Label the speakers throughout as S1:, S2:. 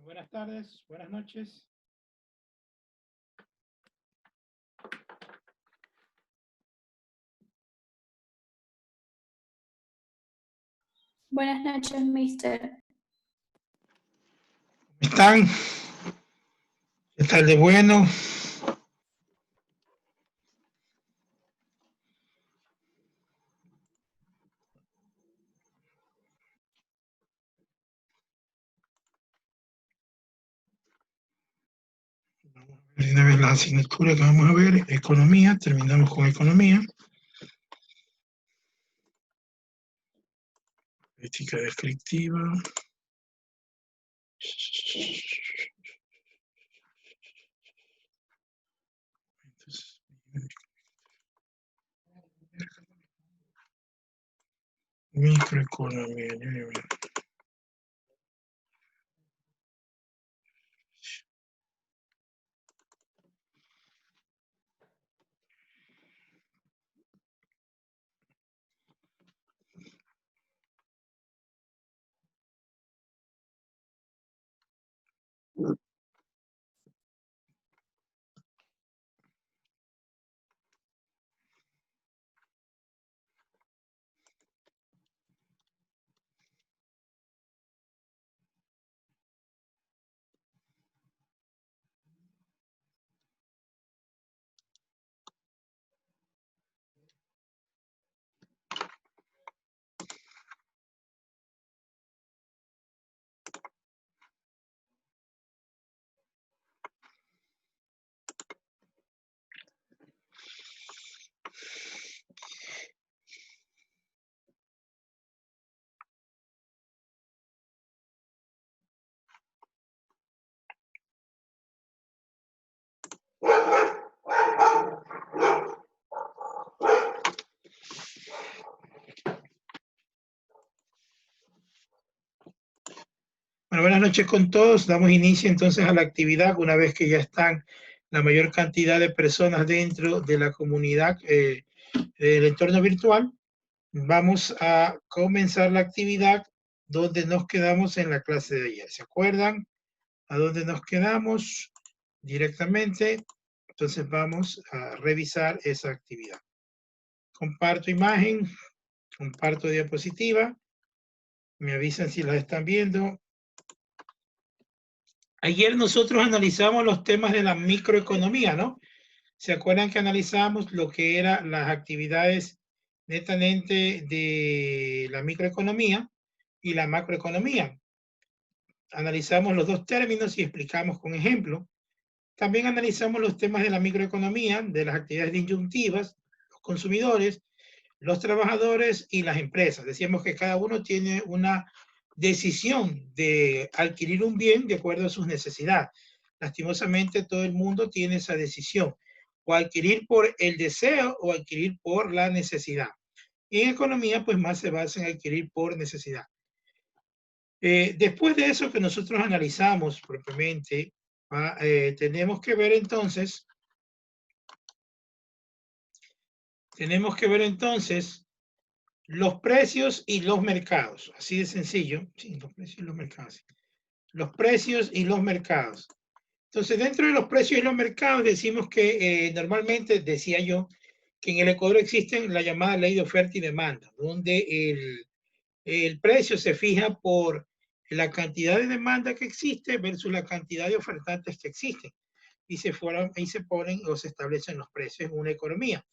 S1: Buenas tardes, buenas noches.
S2: Buenas noches, mister.
S1: ¿Cómo están? ¿Qué tal de bueno? Vamos a ver una vez la asignatura que vamos a ver, economía, terminamos con economía. Ética descriptiva. Microeconomía. Bueno, buenas noches con todos. Damos inicio entonces a la actividad una vez que ya están la mayor cantidad de personas dentro de la comunidad del entorno virtual. Vamos a comenzar la actividad donde nos quedamos en la clase de ayer. ¿Se acuerdan a dónde nos quedamos directamente? Entonces vamos a revisar esa actividad. Comparto imagen, comparto diapositiva. Me avisan si la están viendo. Ayer nosotros analizamos los temas de la microeconomía, ¿no? ¿Se acuerdan que analizamos lo que eran las actividades netamente de la microeconomía y la macroeconomía? Analizamos los dos términos y explicamos con ejemplo. También analizamos los temas de la microeconomía, de las actividades disyuntivas, los consumidores, los trabajadores y las empresas. Decíamos que cada uno tiene una decisión de adquirir un bien de acuerdo a sus necesidades. Lastimosamente todo el mundo tiene esa decisión, o adquirir por el deseo o adquirir por la necesidad. Y en economía pues más se basa en adquirir por necesidad. Después de eso que nosotros analizamos propiamente, tenemos que ver entonces los precios y los mercados, así de sencillo. Sí, los precios y los mercados. Los precios y los mercados. Entonces, dentro de los precios y los mercados decimos que normalmente, decía yo, que en el Ecuador existe la llamada ley de oferta y demanda, donde el precio se fija por la cantidad de demanda que existe versus la cantidad de ofertantes que existen. Y se ponen o se establecen los precios en una economía.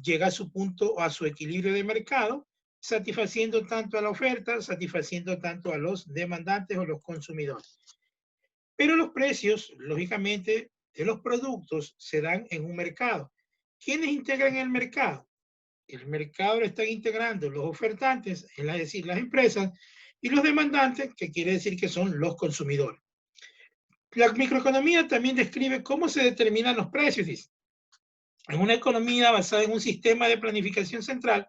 S1: Llega a su punto, a su equilibrio de mercado, satisfaciendo tanto a la oferta, satisfaciendo tanto a los demandantes o los consumidores. Pero los precios, lógicamente, de los productos se dan en un mercado. ¿Quiénes integran el mercado? El mercado lo están integrando los ofertantes, es decir, las empresas, y los demandantes, que quiere decir que son los consumidores. La microeconomía también describe cómo se determinan los precios. Dice. En una economía basada en un sistema de planificación central,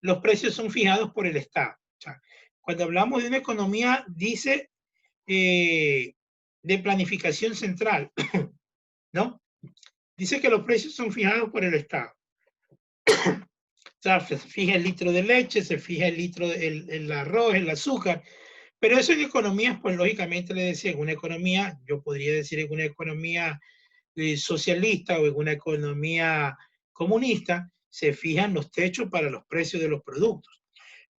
S1: los precios son fijados por el Estado. O sea, cuando hablamos de una economía, dice de planificación central, ¿no? Dice que los precios son fijados por el Estado. O sea, se fija el litro de leche, se fija el litro del arroz, el azúcar, Pero eso en economías, pues lógicamente le decía, en una economía, yo podría decir en una economía socialista o en una economía comunista, se fijan los techos para los precios de los productos.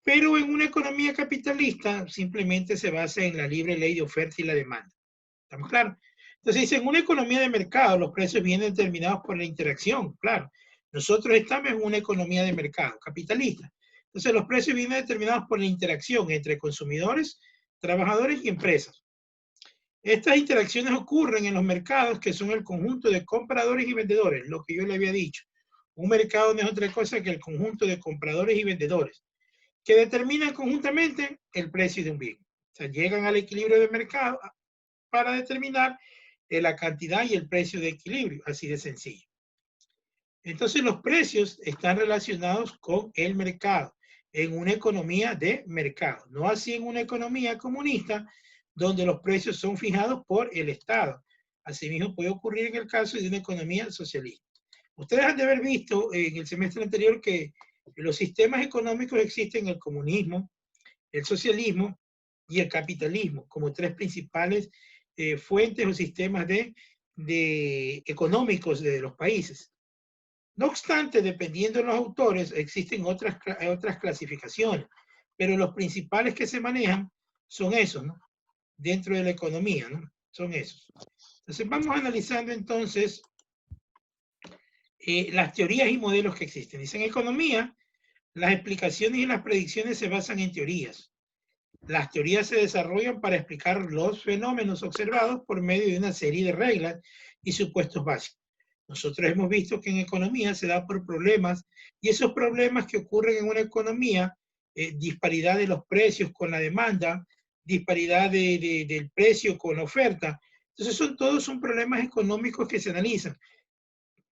S1: Pero en una economía capitalista simplemente se basa en la libre ley de oferta y la demanda. ¿Estamos claros? Entonces, en una economía de mercado, los precios vienen determinados por la interacción, claro. Nosotros estamos en una economía de mercado capitalista. Entonces, los precios vienen determinados por la interacción entre consumidores, trabajadores y empresas. Estas interacciones ocurren en los mercados, que son el conjunto de compradores y vendedores, lo que yo le había dicho. Un mercado no es otra cosa que el conjunto de compradores y vendedores, que determinan conjuntamente el precio de un bien. O sea, llegan al equilibrio de mercado para determinar la cantidad y el precio de equilibrio, así de sencillo. Entonces los precios están relacionados con el mercado, en una economía de mercado, no así en una economía comunista, donde los precios son fijados por el Estado. Asimismo puede ocurrir en el caso de una economía socialista. Ustedes han de haber visto en el semestre anterior que los sistemas económicos existen el comunismo, el socialismo y el capitalismo como tres principales fuentes o sistemas económicos de los países. No obstante, dependiendo de los autores, existen otras clasificaciones, pero los principales que se manejan son esos, ¿no? Dentro de la economía, ¿no? Son esos. Entonces vamos analizando entonces las teorías y modelos que existen. Dice, en economía, las explicaciones y las predicciones se basan en teorías. Las teorías se desarrollan para explicar los fenómenos observados por medio de una serie de reglas y supuestos básicos. Nosotros hemos visto que en economía se da por problemas, y esos problemas que ocurren en una economía, disparidad de los precios con la demanda, disparidad del precio con la oferta. Entonces todos son problemas económicos que se analizan.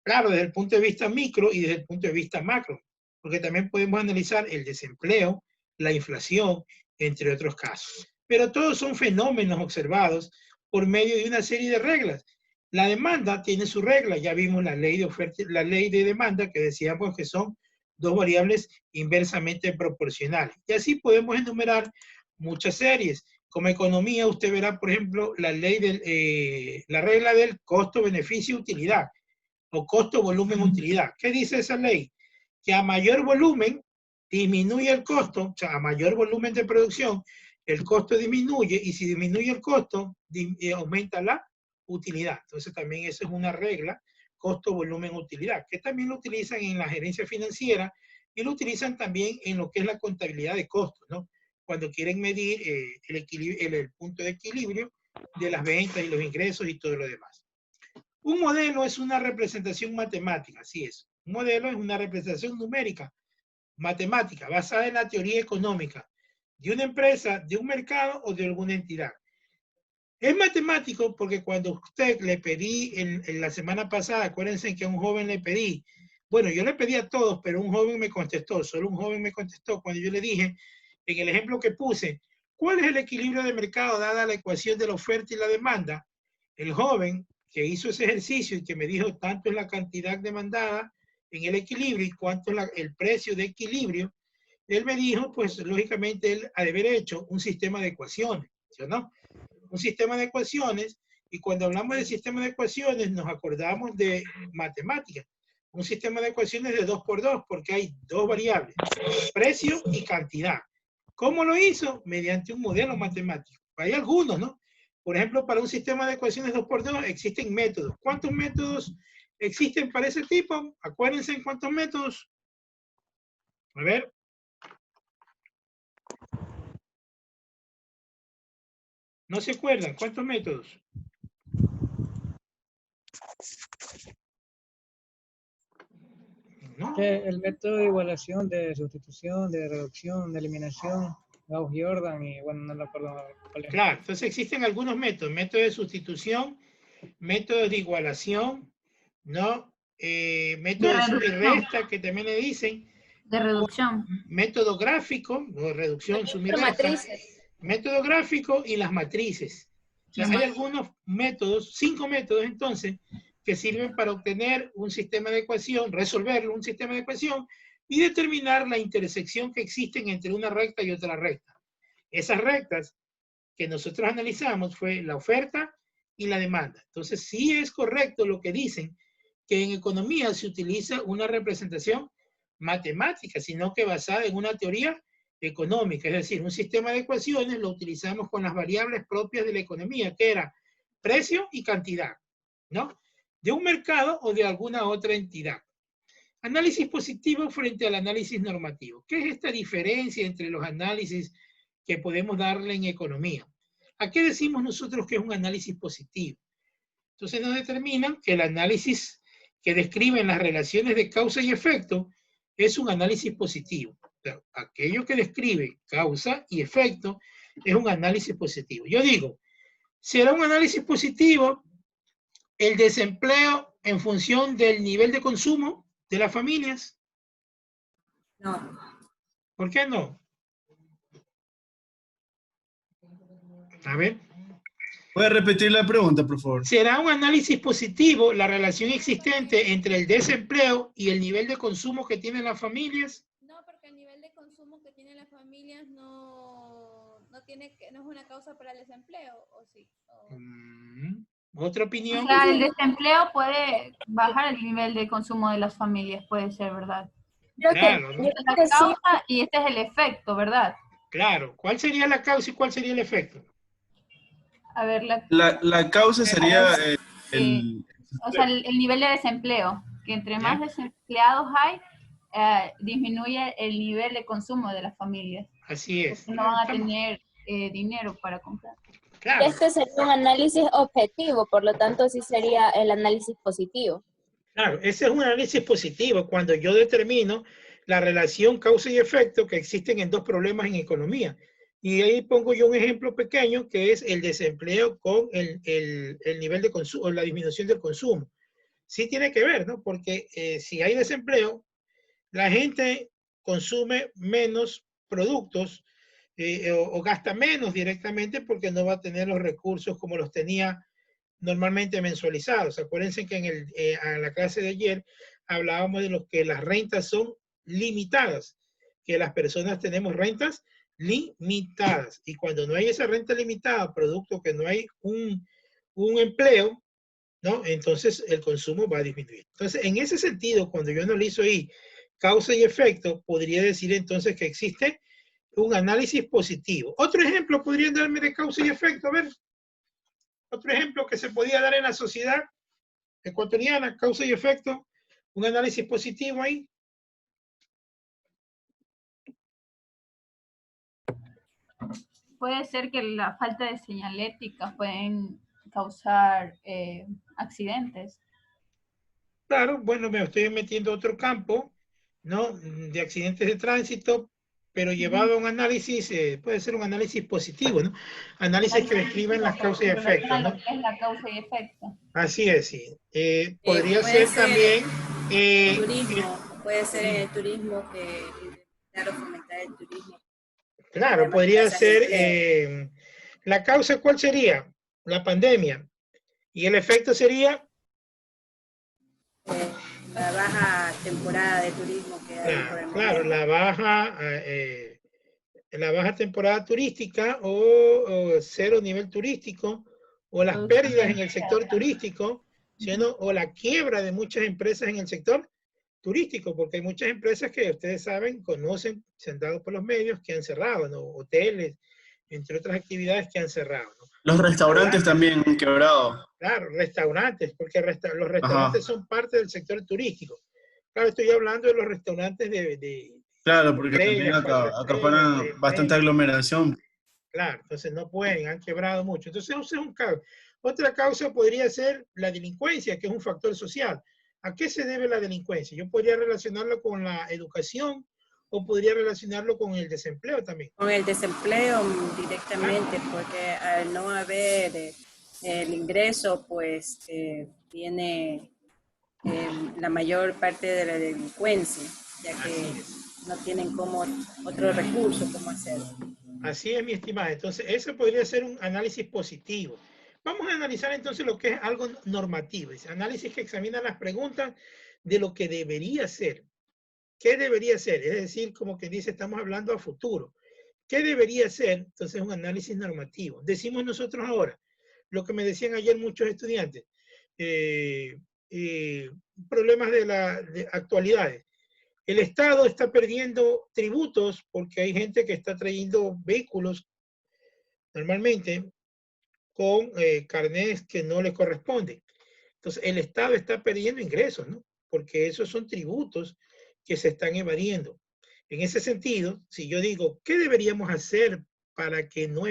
S1: Claro, desde el punto de vista micro y desde el punto de vista macro, porque también podemos analizar el desempleo, la inflación, entre otros casos. Pero todos son fenómenos observados por medio de una serie de reglas. La demanda tiene su regla, ya vimos la ley de oferta, la ley de demanda, que decíamos que son dos variables inversamente proporcionales. Y así podemos enumerar muchas series. Como economía, usted verá, por ejemplo, la regla del costo-beneficio-utilidad, o costo-volumen-utilidad. ¿Qué dice esa ley? Que a mayor volumen disminuye el costo, o sea, a mayor volumen de producción, el costo disminuye, y si disminuye el costo, aumenta la utilidad. Entonces también esa es una regla, costo-volumen-utilidad, que también lo utilizan en la gerencia financiera y lo utilizan también en lo que es la contabilidad de costos, ¿no? Cuando quieren medir el punto de equilibrio de las ventas y los ingresos y todo lo demás. Un modelo es una representación matemática, así es. Un modelo es una representación numérica, matemática, basada en la teoría económica de una empresa, de un mercado o de alguna entidad. Es matemático porque cuando usted le pedí en la semana pasada, acuérdense que a un joven le pedí, bueno, yo le pedí a todos, pero un joven me contestó, solo un joven me contestó cuando yo le dije, en el ejemplo que puse, ¿cuál es el equilibrio de mercado dada la ecuación de la oferta y la demanda? El joven que hizo ese ejercicio y que me dijo tanto es la cantidad demandada en el equilibrio y cuánto es el precio de equilibrio, él me dijo, pues lógicamente él ha de haber hecho un sistema de ecuaciones, ¿sí o no? Un sistema de ecuaciones, y cuando hablamos de sistema de ecuaciones nos acordamos de matemáticas. Un sistema de ecuaciones de 2 por 2 porque hay dos variables, precio y cantidad. ¿Cómo lo hizo? Mediante un modelo matemático. Hay algunos, ¿no? Por ejemplo, para un sistema de ecuaciones 2 por 2 existen métodos. ¿Cuántos métodos existen para ese tipo? Acuérdense en cuántos métodos. A ver. ¿No se acuerdan? ¿Cuántos métodos? ¿No?
S3: El método de igualación, de sustitución, de reducción, de eliminación, Gauss-Jordan y bueno, no lo acuerdo cuál es.
S1: Claro, entonces existen algunos métodos, métodos de sustitución, métodos de igualación, ¿no? Métodos de suma y resta, que también le dicen.
S2: De reducción.
S1: Método gráfico, o reducción, suma y resta. Método gráfico y las matrices. O sea, hay algunos métodos, 5 métodos entonces, que sirven para obtener un sistema de ecuación, resolverlo, un sistema de ecuación, y determinar la intersección que existen entre una recta y otra recta. Esas rectas que nosotros analizamos fue la oferta y la demanda. Entonces, sí es correcto lo que dicen, que en economía se utiliza una representación matemática, sino que basada en una teoría económica, es decir, un sistema de ecuaciones lo utilizamos con las variables propias de la economía, que era precio y cantidad, ¿no? De un mercado o de alguna otra entidad. Análisis positivo frente al análisis normativo. ¿Qué es esta diferencia entre los análisis que podemos darle en economía? ¿A qué decimos nosotros que es un análisis positivo? Entonces nos determinan que el análisis que describe las relaciones de causa y efecto es un análisis positivo. O sea, aquello que describe causa y efecto es un análisis positivo. Yo digo, ¿será un análisis positivo el desempleo en función del nivel de consumo de las familias?
S4: No.
S1: ¿Por qué no? A ver.
S5: ¿Puede repetir la pregunta, por favor?
S1: ¿Será un análisis positivo la relación existente entre el desempleo y el nivel de consumo que tienen las familias?
S6: No, porque el nivel de consumo que tienen las familias no es una causa para el desempleo, ¿o sí?
S1: ¿Otra
S2: O
S1: opinión?
S2: sea, el desempleo puede bajar el nivel de consumo de las familias, puede ser, ¿verdad?
S1: Claro, ¿no?
S2: Esta es la causa y este es el efecto, ¿verdad?
S1: Claro. ¿Cuál sería la causa y cuál sería el efecto?
S2: A ver,
S5: La causa sería
S2: o sea, el nivel de desempleo, que entre más desempleados hay, disminuye el nivel de consumo de las familias.
S1: Así es.
S2: Porque no van a tener dinero para comprar.
S1: Claro.
S7: Este sería un análisis objetivo, por lo tanto sí sería el análisis positivo.
S1: Claro, ese es un análisis positivo cuando yo determino la relación causa y efecto que existen en dos problemas en economía. Y ahí pongo yo un ejemplo pequeño que es el desempleo con el nivel de consumo, la disminución del consumo. Sí tiene que ver, ¿no? Porque si hay desempleo, la gente consume menos productos o gasta menos directamente porque no va a tener los recursos como los tenía normalmente mensualizados. Acuérdense que en la clase de ayer hablábamos de los que las rentas son limitadas, que las personas tenemos rentas limitadas. Y cuando no hay esa renta limitada, producto que no hay un empleo, ¿no? Entonces el consumo va a disminuir. Entonces, en ese sentido, cuando yo analizo ahí causa y efecto, podría decir entonces que existe un análisis positivo. Otro ejemplo podrían darme de causa y efecto, a ver. Otro ejemplo que se podía dar en la sociedad ecuatoriana, causa y efecto, un análisis positivo ahí.
S2: Puede ser que la falta de señalética pueden causar accidentes.
S1: Claro, bueno, me estoy metiendo a otro campo, ¿no? De accidentes de tránsito, pero llevado a un análisis, puede ser un análisis positivo, ¿no? Análisis que describen las causas y efectos, ¿no?
S2: Es la causa y efecto.
S1: Así es, sí. Podría
S4: Puede
S1: ser también...
S4: turismo, puede ser el turismo que, claro, fomentar el turismo.
S1: Claro,
S4: Además,
S1: podría
S4: plazas de
S1: ser...
S4: empleo.
S1: ¿la causa cuál sería? La pandemia. Y el efecto sería...
S4: La baja temporada de turismo que hay por el momento.
S1: Claro, la baja temporada turística o cero nivel turístico o las pérdidas en el sector turístico, ¿sí o no? O la quiebra de muchas empresas en el sector turístico, porque hay muchas empresas que ustedes saben, conocen, se han dado por los medios, que han cerrado, ¿no? Hoteles, entre otras actividades que han cerrado, ¿no?
S5: Los restaurantes también han quebrado.
S1: Claro, restaurantes, porque los restaurantes son parte del sector turístico. Claro, estoy hablando de los restaurantes
S5: Claro, porque también
S1: estrellas, cuatro
S5: acaparan
S1: estrellas,
S5: bastante aglomeración.
S1: Claro, entonces no pueden, han quebrado mucho. Entonces, ese es un caso. Otra causa podría ser la delincuencia, que es un factor social. ¿A qué se debe la delincuencia? Yo podría relacionarlo con la educación o podría relacionarlo con el desempleo también.
S4: Con el desempleo directamente, porque al no haber el ingreso, pues tiene la mayor parte de la delincuencia, ya que no tienen como otro recurso como hacerlo.
S1: Así es, mi estimada. Entonces, eso podría ser un análisis positivo. Vamos a analizar entonces lo que es algo normativo. Dice, análisis que examina las preguntas de lo que debería ser. ¿Qué debería ser? Es decir, como que dice, estamos hablando a futuro. ¿qué debería ser? Entonces un análisis normativo. Decimos nosotros ahora, lo que me decían ayer muchos estudiantes, problemas de actualidades. El Estado está perdiendo tributos porque hay gente que está trayendo vehículos normalmente con carnets que no le corresponden. Entonces, el Estado está perdiendo ingresos, ¿no? Porque esos son tributos que se están evadiendo. En ese sentido, si yo digo, ¿qué deberíamos hacer para que no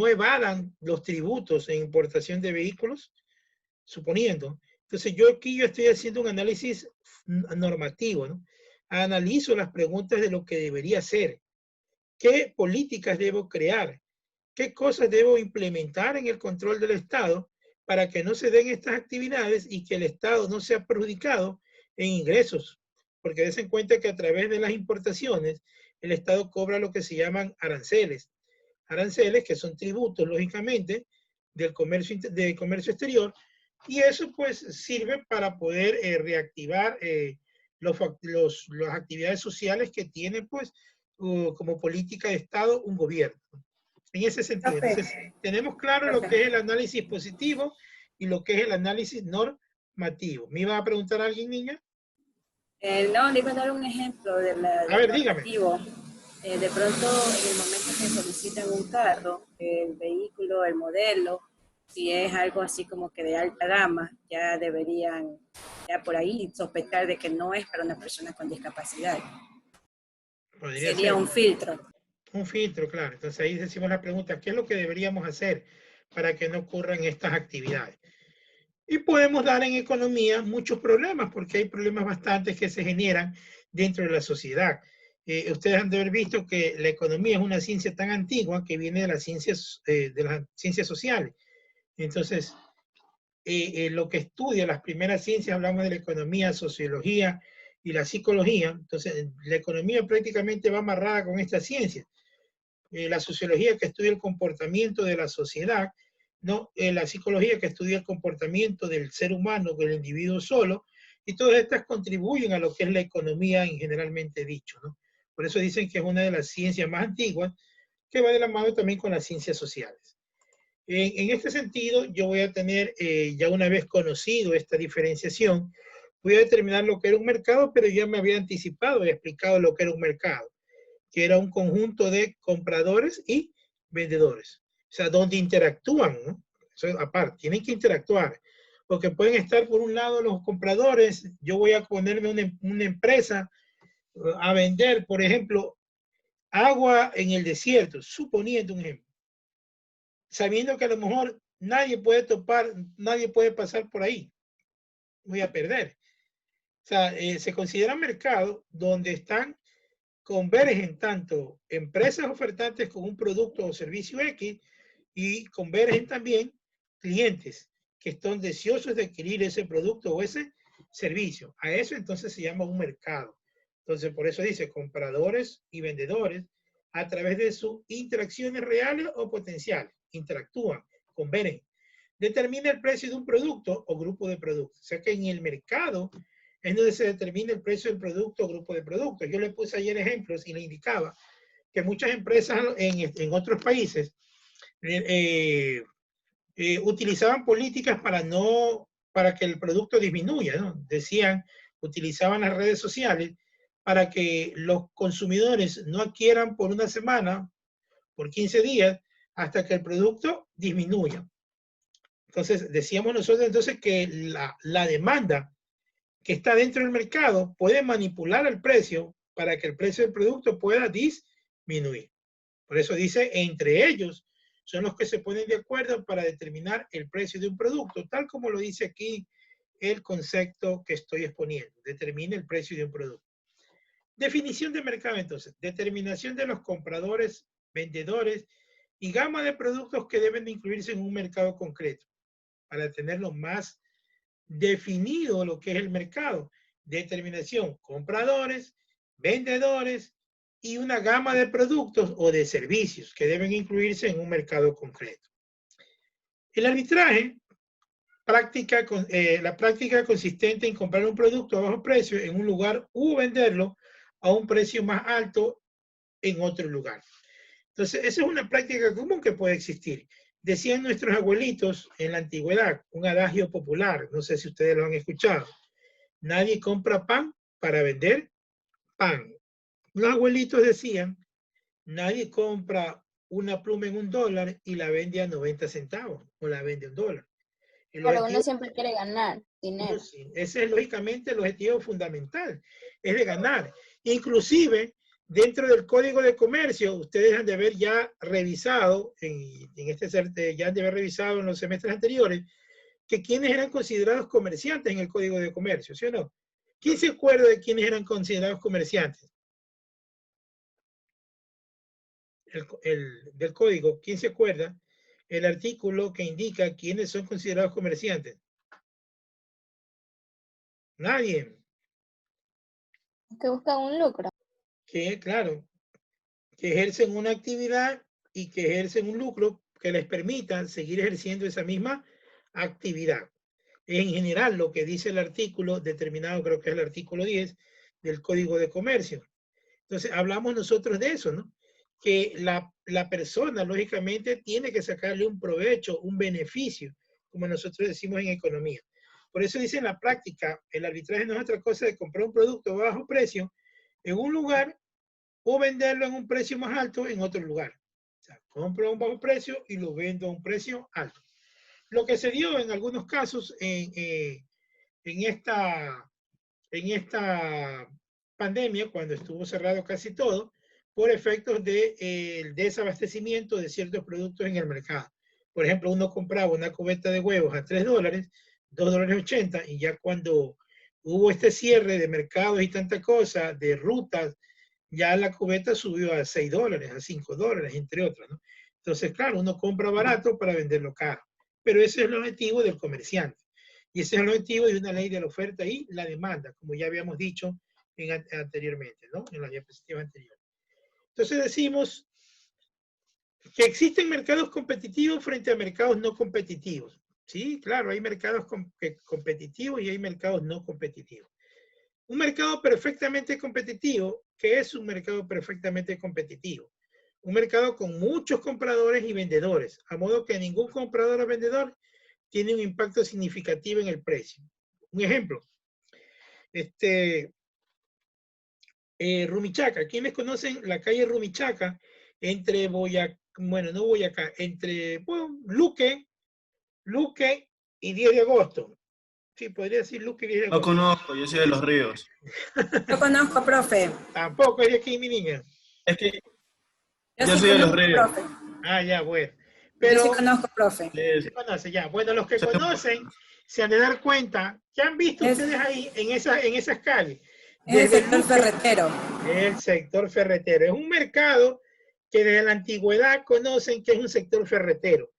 S1: evadan los tributos en importación de vehículos? Suponiendo. Entonces, yo estoy haciendo un análisis normativo, ¿no? Analizo las preguntas de lo que debería ser. ¿Qué políticas debo crear? ¿Qué cosas debo implementar en el control del Estado para que no se den estas actividades y que el Estado no sea perjudicado en ingresos? Porque des en cuenta que a través de las importaciones, el Estado cobra lo que se llaman aranceles. Aranceles que son tributos, lógicamente, del comercio exterior, y eso pues sirve para poder reactivar las actividades sociales que tiene pues como política de Estado un gobierno. En ese sentido, entonces, tenemos claro lo que es el análisis positivo y lo que es el análisis normativo. ¿Me iba a preguntar alguien, niña?
S4: No, le iba a dar un ejemplo del normativo. De pronto, en el momento que solicitan un carro, el vehículo, el modelo, si es algo así como que de alta gama, ya deberían, ya por ahí, sospechar de que no es para una persona con discapacidad. Sería un filtro.
S1: Un filtro, claro. Entonces ahí decimos la pregunta, ¿qué es lo que deberíamos hacer para que no ocurran estas actividades? Y podemos dar en economía muchos problemas, porque hay problemas bastantes que se generan dentro de la sociedad. Ustedes han de haber visto que la economía es una ciencia tan antigua que viene de las ciencias sociales. Entonces, lo que estudia las primeras ciencias, hablamos de la economía, sociología y la psicología. Entonces, la economía prácticamente va amarrada con esta ciencia. La sociología que estudia el comportamiento de la sociedad, ¿no? La psicología que estudia el comportamiento del ser humano, del individuo solo, y todas estas contribuyen a lo que es la economía en generalmente dicho, ¿no? Por eso dicen que es una de las ciencias más antiguas, que va de la mano también con las ciencias sociales. En este sentido, yo voy a tener, ya una vez conocido esta diferenciación, voy a determinar lo que era un mercado, pero ya me había anticipado y explicado lo que era un mercado, que era un conjunto de compradores y vendedores. O sea, donde interactúan, ¿no? Eso aparte, tienen que interactuar. Porque pueden estar por un lado los compradores, yo voy a ponerme una empresa a vender, por ejemplo, agua en el desierto, suponiendo un ejemplo. Sabiendo que a lo mejor nadie puede pasar por ahí. Voy a perder. O sea, se considera mercado donde convergen tanto empresas ofertantes con un producto o servicio X y convergen también clientes que están deseosos de adquirir ese producto o ese servicio. A eso entonces se llama un mercado. Entonces, por eso dice compradores y vendedores a través de sus interacciones reales o potenciales. Interactúan, convergen. Determina el precio de un producto o grupo de productos. O sea que en el mercado es donde se determina el precio del producto o grupo de productos. Yo le puse ayer ejemplos y le indicaba que muchas empresas en otros países utilizaban políticas para que el producto disminuya, ¿no? Decían, utilizaban las redes sociales para que los consumidores no adquieran por una semana, por 15 días, hasta que el producto disminuya. Entonces, decíamos nosotros entonces que la demanda que está dentro del mercado puede manipular el precio para que el precio del producto pueda disminuir. Por eso dice, entre ellos son los que se ponen de acuerdo para determinar el precio de un producto, tal como lo dice aquí el concepto que estoy exponiendo, determina el precio de un producto. Definición de mercado entonces, determinación de los compradores, vendedores y gama de productos que deben de incluirse en un mercado concreto para tenerlo más definido lo que es el mercado. Determinación, compradores, vendedores y una gama de productos o de servicios que deben incluirse en un mercado concreto. El arbitraje práctica consistente en comprar un producto a bajo precio en un lugar u venderlo a un precio más alto en otro lugar. Entonces, esa es una práctica común que puede existir. Decían nuestros abuelitos en la antigüedad, un adagio popular, no sé si ustedes lo han escuchado: nadie compra pan para vender pan. Los abuelitos decían, nadie compra una pluma en $1 y la vende a 90 centavos o la vende a $1.
S7: Pero uno siempre quiere ganar dinero.
S1: Ese es lógicamente el objetivo fundamental, es de ganar. Inclusive, dentro del Código de Comercio, ustedes han de haber ya revisado, ya han de haber revisado en los semestres anteriores, que quienes eran considerados comerciantes en el Código de Comercio, ¿sí o no? ¿Quién se acuerda de quiénes eran considerados comerciantes? Del Código, ¿quién se acuerda? El artículo que indica quiénes son considerados comerciantes. Nadie.
S7: Que buscan un lucro.
S1: Claro, que ejercen una actividad y que ejercen un lucro que les permita seguir ejerciendo esa misma actividad. En general, lo que dice el artículo determinado, creo que es el artículo 10 del Código de Comercio. Entonces, hablamos nosotros de eso, ¿no? Que la persona, lógicamente, tiene que sacarle un provecho, un beneficio, como nosotros decimos en economía. Por eso dice en la práctica, el arbitraje no es otra cosa de comprar un producto a bajo precio en un lugar o venderlo en un precio más alto en otro lugar. O sea, compro a un bajo precio y lo vendo a un precio alto. Lo que se dio en algunos casos en esta pandemia, cuando estuvo cerrado casi todo, por efectos del desabastecimiento de ciertos productos en el mercado. Por ejemplo, uno compraba una cubeta de huevos a $3, $2.80, y ya cuando hubo este cierre de mercados y tanta cosa, de rutas, ya la cubeta subió a $6, a $5, entre otras, ¿no? Entonces, claro, uno compra barato para venderlo caro. Pero ese es el objetivo del comerciante. Y ese es el objetivo de una ley de la oferta y la demanda, como ya habíamos dicho anteriormente, ¿no? En la diapositiva anterior. Entonces decimos que existen mercados competitivos frente a mercados no competitivos. Sí, claro, hay mercados competitivos y hay mercados no competitivos. Un mercado perfectamente competitivo, ¿qué es un mercado perfectamente competitivo? Un mercado con muchos compradores y vendedores, a modo que ningún comprador o vendedor tiene un impacto significativo en el precio. Un ejemplo, Rumichaca. ¿Quiénes conocen la calle Rumichaca entre entre Luque y 10 de agosto? Sí, podría decir Luque y 10 de
S5: No
S1: agosto.
S5: conozco, yo soy de Los Ríos.
S4: No conozco, profe.
S1: Tampoco es de aquí, mi niña.
S5: Es que
S4: Yo
S5: yo
S4: sí
S5: soy de Los
S4: conozco,
S5: Ríos.
S4: profe.
S1: Ah, ya, bueno.
S4: Yo
S1: Pero
S4: sí conozco, profe.
S1: se conoce ya. Bueno, los que conocen se han de dar cuenta que han visto ustedes ahí en esas calles.
S4: Es el sector ferretero.
S1: El sector ferretero. Es un mercado que desde la antigüedad conocen que es un sector ferretero.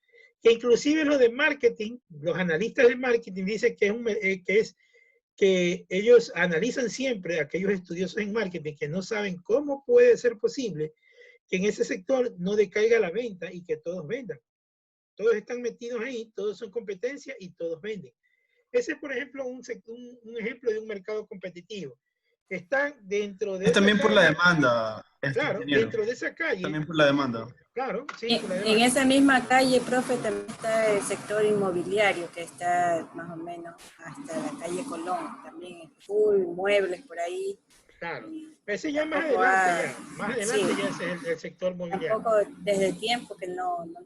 S1: Que inclusive los de marketing, los analistas de marketing dicen que ellos analizan siempre, aquellos estudiosos en marketing que no saben cómo puede ser posible que en ese sector no decaiga la venta y que todos vendan. Todos están metidos ahí, todos son competencia y todos venden. Ese es, por ejemplo, un ejemplo de un mercado competitivo. Están dentro de
S5: Es
S1: esa
S5: también
S1: calle,
S5: por la demanda.
S1: claro,
S5: Ingeniero.
S1: dentro de esa calle.
S5: También por la demanda.
S1: Claro, sí.
S4: En esa misma calle, profe, también está el sector inmobiliario, que está más o menos hasta la calle Colón. También full muebles por ahí.
S1: Claro. Ese ya más adelante, más adelante
S4: sí,
S1: ya es el sector mobiliario.
S4: Tampoco desde el tiempo que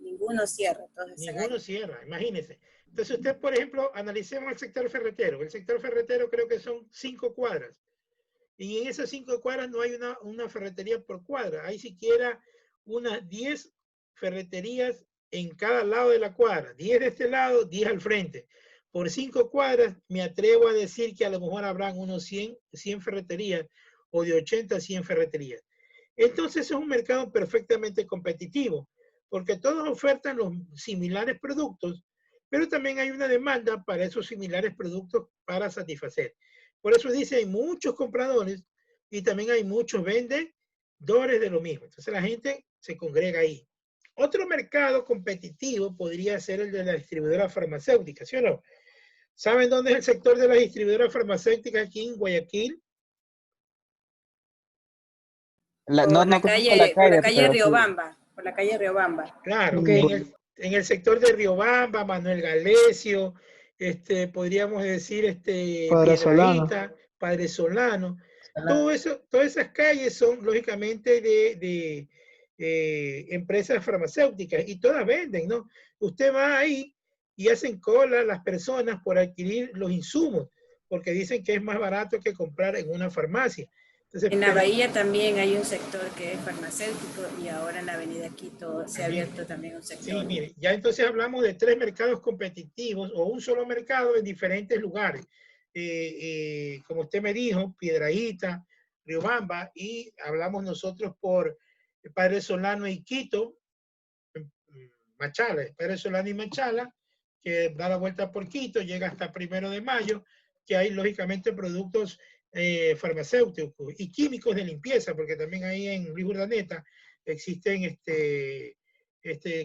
S4: ninguno cierra.
S1: Ninguno cierra, imagínese. Entonces usted, por ejemplo, analicemos el sector ferretero. El sector ferretero creo que son 5 cuadras. Y en esas 5 cuadras no hay una ferretería por cuadra. Hay siquiera unas 10 ferreterías en cada lado de la cuadra. 10 de este lado, 10 al frente. Por 5 cuadras me atrevo a decir que a lo mejor habrán unos 100 ferreterías o de 80 a 100 ferreterías. Entonces es un mercado perfectamente competitivo, porque todos ofertan los similares productos, pero también hay una demanda para esos similares productos para satisfacer. Por eso dice, hay muchos compradores y también hay muchos vendedores de lo mismo. Entonces la gente se congrega ahí. Otro mercado competitivo podría ser el de la distribuidora farmacéutica, ¿sí o no? ¿Saben dónde es el sector de las distribuidoras farmacéuticas aquí en Guayaquil?
S8: No,
S4: Por
S8: no
S4: la
S8: conozco
S4: calle,
S8: la calle, pero sí.
S4: Riobamba, por la calle Riobamba.
S1: Claro,
S3: Ok.
S1: en el sector de Riobamba, Manuel Galesio, podríamos decir
S9: Padre Solano.
S1: Piedrahíta, Padre Solano. Todo eso, todas esas calles son lógicamente de empresas farmacéuticas y todas venden, ¿no? Usted va ahí y hacen cola las personas por adquirir los insumos, porque dicen que es más barato que comprar en una farmacia. Entonces,
S4: En la Bahía también hay un sector que es farmacéutico y ahora en la Avenida Quito se ha abierto también un sector.
S1: sí, mire, ya entonces hablamos de 3 mercados competitivos o un solo mercado en diferentes lugares. Como usted me dijo, Piedrahíta, Riobamba, y hablamos nosotros por Padre Solano y Quito, Machala, Padre Solano y Machala, que da la vuelta por Quito, llega hasta 1 de mayo, que hay lógicamente productos farmacéuticos y químicos de limpieza, porque también ahí en Luis Urdaneta existen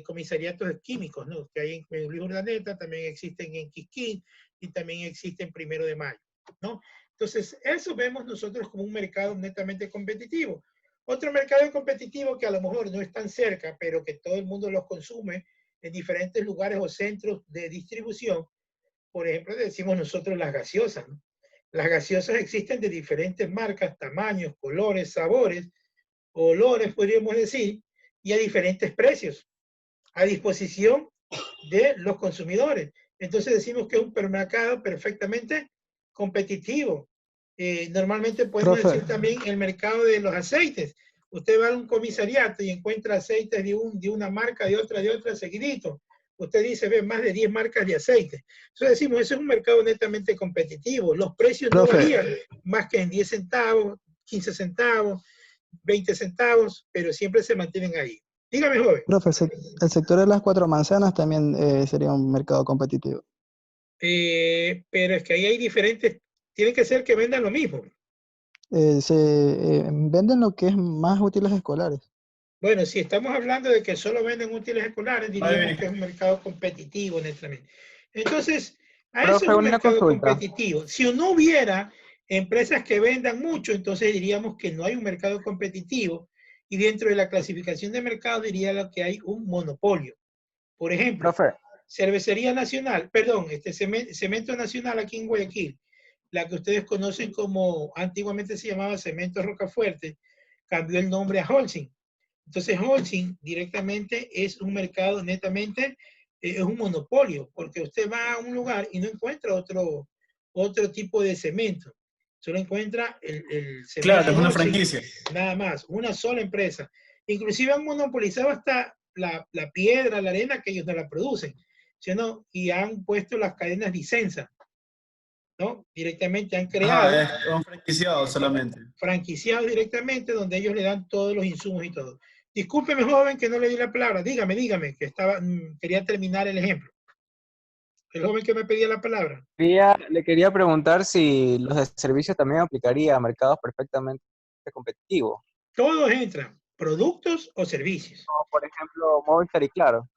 S1: comisariatos químicos, ¿no? Que hay en Luis Urdaneta, también existen en Quisquín y también existen 1 de mayo, ¿no? Entonces, eso vemos nosotros como un mercado netamente competitivo. Otro mercado competitivo que a lo mejor no es tan cerca, pero que todo el mundo los consume en diferentes lugares o centros de distribución, por ejemplo, decimos nosotros las gaseosas, ¿no? Las gaseosas existen de diferentes marcas, tamaños, colores, sabores, olores, podríamos decir, y a diferentes precios, a disposición de los consumidores. Entonces decimos que es un mercado perfectamente competitivo. Normalmente podemos decir también el mercado de los aceites. Usted va a un comisariato y encuentra aceites de una marca, de otra, seguidito. Usted dice, ve, más de 10 marcas de aceite. Entonces decimos, eso es un mercado netamente competitivo. Los precios no varían más que en 10 centavos, 15 centavos, 20 centavos, pero siempre se mantienen ahí. Dígame, joven.
S9: Profe, el sector de las 4 manzanas también sería un mercado competitivo.
S1: Pero es que ahí hay diferentes, tienen que ser que vendan lo mismo.
S9: Venden lo que es más útiles escolares.
S1: Bueno, si estamos hablando de que solo venden útiles escolares, diríamos que es un mercado competitivo, netamente. Entonces, a eso
S8: Profe,
S1: es un
S8: una
S1: mercado
S8: consulta.
S1: competitivo. Si no hubiera empresas que vendan mucho, entonces diríamos que no hay un mercado competitivo y dentro de la clasificación de mercado diría lo que hay un monopolio. Por ejemplo,
S8: Profe,
S1: Cervecería Nacional, perdón, Cemento Nacional aquí en Guayaquil, la que ustedes conocen como antiguamente se llamaba Cemento Rocafuerte, cambió el nombre a Holcim. Entonces Holcim directamente es un mercado netamente, es un monopolio, porque usted va a un lugar y no encuentra otro tipo de cemento. Solo encuentra el cemento.
S5: Claro, es una
S1: Holcim,
S5: franquicia.
S1: nada más, una sola empresa. Inclusive han monopolizado hasta la piedra, la arena, que ellos no la producen, ¿no? Y han puesto las cadenas Disensa, ¿no? Directamente han creado
S5: Ajá, es un franquiciado solamente.
S1: franquiciados directamente, donde ellos le dan todos los insumos y todo. Discúlpeme, joven, que no le di la palabra. Dígame, que quería terminar el ejemplo. El joven que me pedía la palabra.
S8: le quería preguntar si los de servicios también aplicaría a mercados perfectamente competitivos,
S1: Todos entran, productos o servicios.
S8: como por ejemplo Movistar y Claro.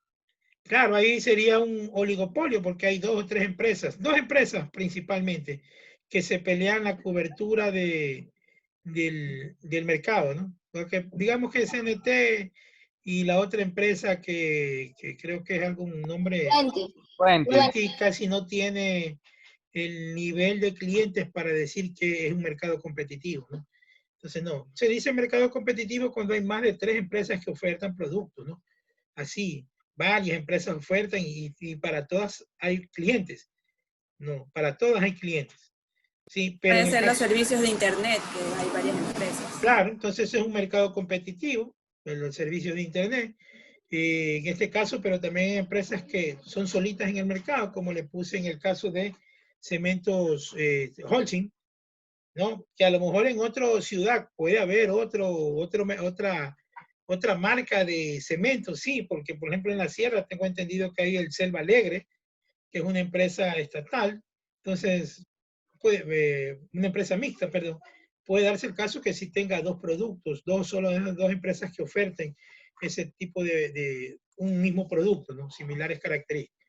S1: Claro, ahí sería un oligopolio porque hay 2 o 3 empresas, 2 empresas principalmente, que se pelean la cobertura del mercado, ¿no? Porque digamos que CNT y la otra empresa que creo que es algún nombre, Fuenti, casi no tiene el nivel de clientes para decir que es un mercado competitivo, ¿no? Entonces, no, se dice mercado competitivo cuando hay más de 3 empresas que ofertan productos, ¿no? Así, varias empresas ofertan y para todas hay clientes. No, para todas hay clientes. Sí, pero
S4: Pueden ser los servicios de internet, que hay varias empresas.
S1: claro, entonces es un mercado competitivo, los servicios de internet, en este caso, pero también hay empresas que son solitas en el mercado, como le puse en el caso de Cementos Holcim, ¿no? Que a lo mejor en otra ciudad puede haber otra marca de cemento, sí, porque por ejemplo en la sierra tengo entendido que hay el Selva Alegre, que es una empresa estatal, entonces, una empresa mixta, perdón, puede darse el caso que sí tenga 2 productos, dos empresas que oferten ese tipo de un mismo producto, ¿no? Similares características.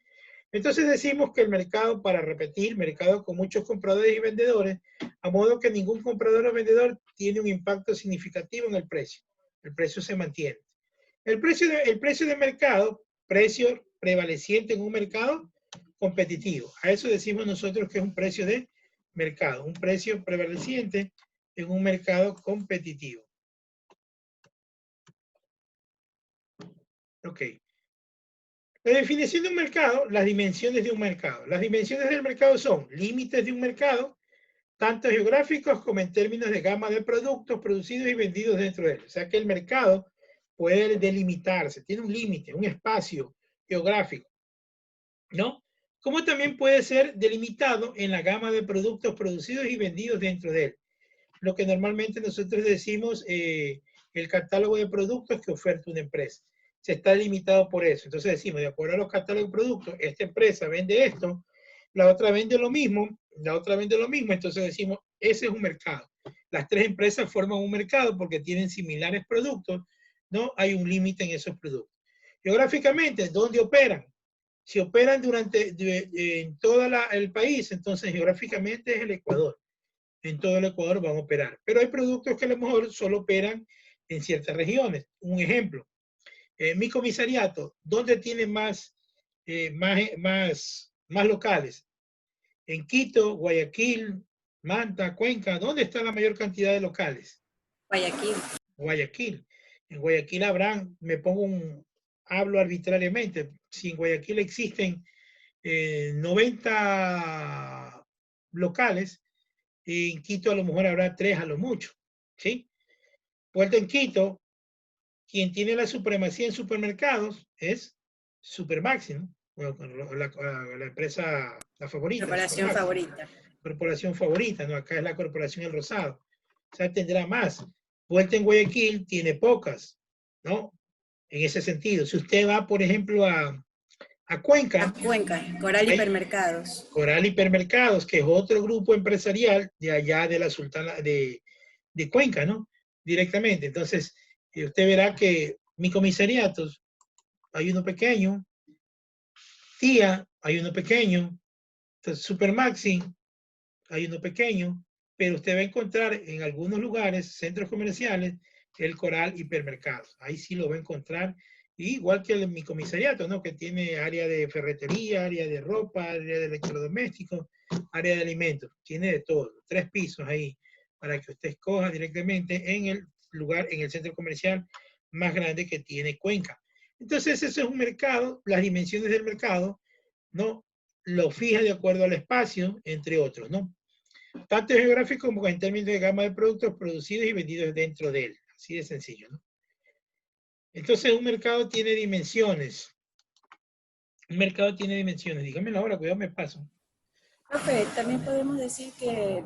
S1: Entonces decimos que el mercado, para repetir, mercado con muchos compradores y vendedores, a modo que ningún comprador o vendedor tiene un impacto significativo en el precio. El precio se mantiene. El precio de mercado, precio prevaleciente en un mercado competitivo. A eso decimos nosotros que es un precio de mercado, un precio prevaleciente en un mercado competitivo. Ok. La definición de un mercado, las dimensiones de un mercado. Las dimensiones del mercado son límites de un mercado, tanto geográficos como en términos de gama de productos producidos y vendidos dentro de él. O sea que el mercado puede delimitarse, tiene un límite, un espacio geográfico, ¿no? Como también puede ser delimitado en la gama de productos producidos y vendidos dentro de él. Lo que normalmente nosotros decimos el catálogo de productos que oferta una empresa. Se está limitado por eso. Entonces decimos, de acuerdo a los catálogos de productos, esta empresa vende esto, la otra vende lo mismo, la otra vende lo mismo, entonces decimos, ese es un mercado. Las tres empresas forman un mercado porque tienen similares productos, ¿no? Hay un límite en esos productos. Geográficamente, ¿dónde operan? Si operan en todo el país, entonces geográficamente es el Ecuador. En todo el Ecuador van a operar. Pero hay productos que a lo mejor solo operan en ciertas regiones. Un ejemplo, mi comisariato, ¿dónde tiene más locales? En Quito, Guayaquil, Manta, Cuenca, ¿dónde está la mayor cantidad de locales?
S4: Guayaquil.
S1: Guayaquil. En Guayaquil hablo arbitrariamente, si en Guayaquil existen 90 locales, en Quito a lo mejor habrá 3 a lo mucho, ¿sí? Vuelta en Quito, quien tiene la supremacía en supermercados es Supermaxi, ¿no? La empresa, la favorita.
S4: Corporación favorita.
S1: Corporación favorita, ¿no? Acá es la Corporación El Rosado. O sea, tendrá más. Vuelta en Guayaquil tiene pocas, ¿no? En ese sentido. Si usted va, por ejemplo, a Cuenca.
S4: Coral Hipermercados.
S1: Coral Hipermercados, que es otro grupo empresarial de allá de la Sultana de Cuenca, ¿no? Directamente. Entonces, usted verá que mi comisariatos, hay uno pequeño, Tía, hay uno pequeño, entonces Supermaxi, hay uno pequeño, pero usted va a encontrar en algunos lugares, centros comerciales, el Coral Hipermercados. Ahí sí lo va a encontrar, igual que mi comisariato, ¿no? Que tiene área de ferretería, área de ropa, área de electrodomésticos, área de alimentos. Tiene de todo, 3 pisos ahí, para que usted escoja directamente en el lugar, en el centro comercial más grande que tiene Cuenca. Entonces, ese es un mercado, las dimensiones del mercado, ¿no? Lo fija de acuerdo al espacio, entre otros, ¿no? Tanto geográfico como en términos de gama de productos producidos y vendidos dentro de él. Así de sencillo, ¿no? Entonces, un mercado tiene dimensiones. Un mercado tiene dimensiones. Dígamelo ahora, cuidado, me paso.
S4: Profe, también podemos decir que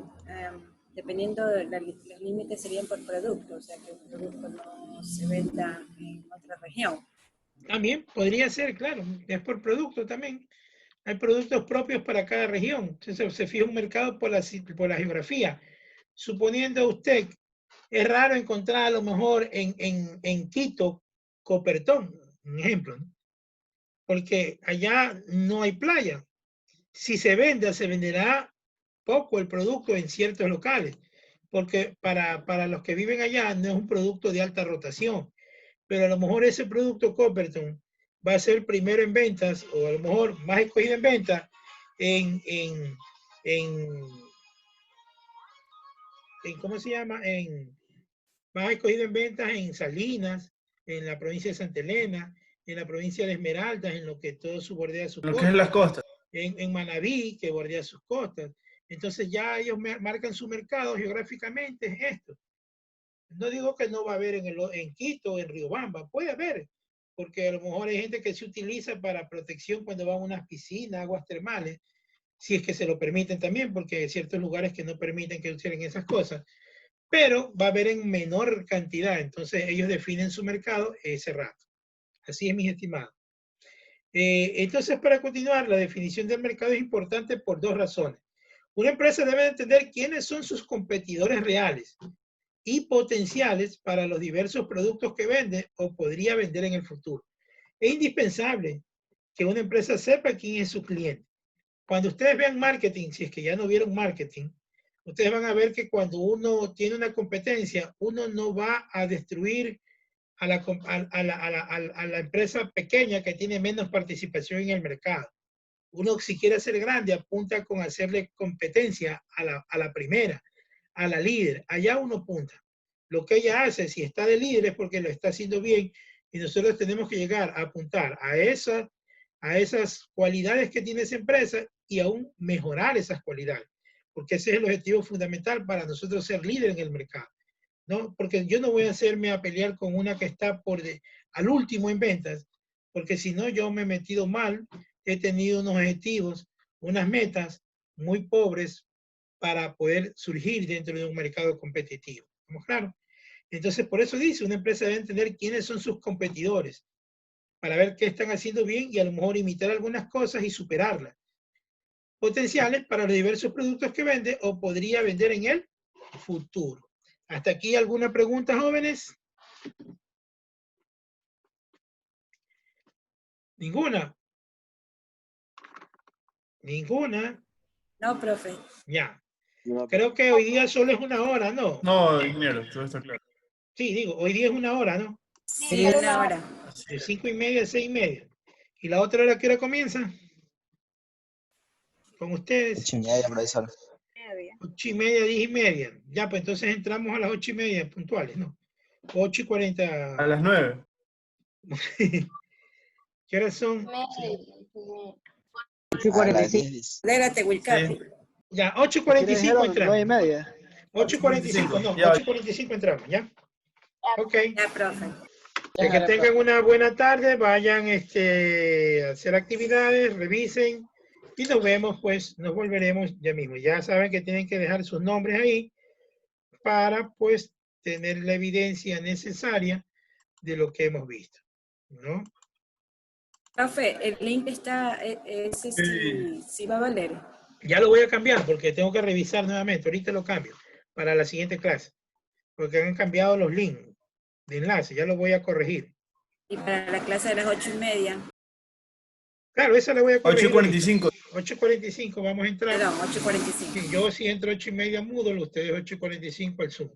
S4: dependiendo de los límites serían por producto, o sea que un producto no se venda en otra región.
S1: También podría ser, claro, es por producto también. Hay productos propios para cada región. Entonces se fija un mercado por la geografía. Suponiendo usted, es raro encontrar a lo mejor en Quito, Copertón, un ejemplo, ¿no? Porque allá no hay playa. Si se vende, se venderá poco el producto en ciertos locales, porque para los que viven allá no es un producto de alta rotación, pero a lo mejor ese producto Copperton va a ser primero en ventas, o a lo mejor más escogido en ventas, ¿cómo se llama? Más escogido en ventas en Salinas, en la provincia de Santa Elena, en la provincia de Esmeraldas, en lo que todo su bordea sus
S5: Lo
S1: costas.
S5: que es las costas.
S1: En Manabí, que bordea sus costas. Entonces ya ellos marcan su mercado geográficamente, es esto. No digo que no va a haber en Quito, en Riobamba, puede haber, porque a lo mejor hay gente que se utiliza para protección cuando va a unas piscinas, aguas termales, si es que se lo permiten también, porque hay ciertos lugares que no permiten que utilicen esas cosas, pero va a haber en menor cantidad, entonces ellos definen su mercado ese rato. Así es, mis estimados. Entonces, para continuar, la definición del mercado es importante por 2 razones. Una empresa debe entender quiénes son sus competidores reales y potenciales para los diversos productos que vende o podría vender en el futuro. Es indispensable que una empresa sepa quién es su cliente. Cuando ustedes vean marketing, si es que ya no vieron marketing, ustedes van a ver que cuando uno tiene una competencia, uno no va a destruir a la empresa pequeña que tiene menos participación en el mercado. Uno, si quiere ser grande, apunta con hacerle competencia a la primera, a la líder. Allá uno apunta. Lo que ella hace, si está de líder, es porque lo está haciendo bien, y nosotros tenemos que llegar a apuntar a esas cualidades que tiene esa empresa y aún mejorar esas cualidades, porque ese es el objetivo fundamental para nosotros ser líder en el mercado, ¿no? Porque yo no voy a hacerme a pelear con una que está al último en ventas, porque si no yo me he metido mal, he tenido unos objetivos, unas metas muy pobres para poder surgir dentro de un mercado competitivo. ¿Estamos claros? Entonces, por eso dice, una empresa debe entender quiénes son sus competidores, para ver qué están haciendo bien y a lo mejor imitar algunas cosas y superarlas. Potenciales para los diversos productos que vende o podría vender en el futuro. ¿Hasta aquí alguna pregunta, jóvenes? ¿Ninguna? ¿Ninguna?
S4: No, profe.
S1: Ya. Creo que hoy día solo es 1 hora, ¿no?
S5: No, ingeniero, todo está claro.
S1: Sí, digo, hoy día es 1 hora, ¿no?
S4: Sí, 1 hora.
S1: De 5:30 a 6:30. ¿Y la otra hora qué hora comienza? Con ustedes.
S8: 8:30, profesor.
S1: 8:30, 10:30. Ya, pues entonces entramos a las 8:30 puntuales, ¿no? 8:40.
S5: A las 9.
S1: ¿Qué horas son?
S3: 8:45.
S4: Légate, Wilcapi.
S1: Ya, 8:45 entramos.
S9: 9:30.
S1: 8:45, no,
S5: Ya.
S1: 8:45 entramos, ¿ya? Ok.
S4: Ya, profe.
S1: Que tengan una buena tarde, vayan a hacer actividades, revisen y nos vemos, pues, nos volveremos ya mismo. Ya saben que tienen que dejar sus nombres ahí para, pues, tener la evidencia necesaria de lo que hemos visto, ¿no?
S4: Profe, el link está, ese sí va a valer.
S1: Ya lo voy a cambiar porque tengo que revisar nuevamente. Ahorita lo cambio para la siguiente clase. Porque han cambiado los links de enlace. Ya lo voy a corregir.
S4: Y para la clase de las 8:30.
S1: Claro, esa la voy a corregir.
S5: 8:45.
S1: 8:45 vamos a entrar.
S4: Perdón, 8:45.
S1: Sí, yo si entro 8:30 mudo, ustedes 8:45 al Zoom.